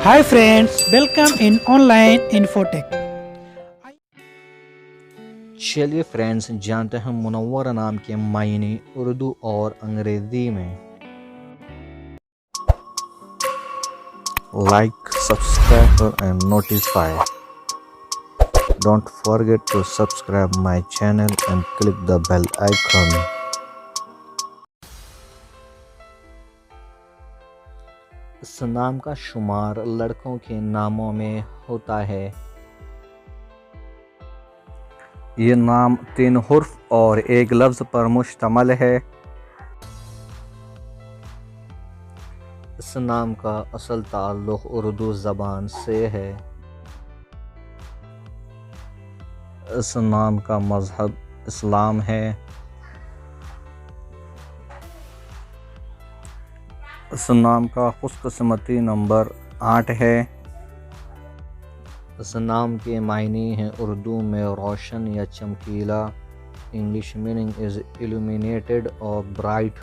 Hi friends, welcome in online infotech. چلیے friends جانتے ہیں منور نام کے معنی اردو اور انگریزی میں. Like subscribe and notify. Don't forget to subscribe my channel and click the bell icon. اس نام کا شمار لڑکوں کے ناموں میں ہوتا ہے. یہ نام 3 حرف اور ایک لفظ پر مشتمل ہے. اس نام کا اصل تعلق اردو زبان سے ہے. اس نام کا مذہب اسلام ہے. اس نام کا خوش قسمتی نمبر 8 ہے. اس نام کے معنی ہیں اردو میں روشن یا چمکیلا. انگلش میننگ از illuminated اور برائٹ.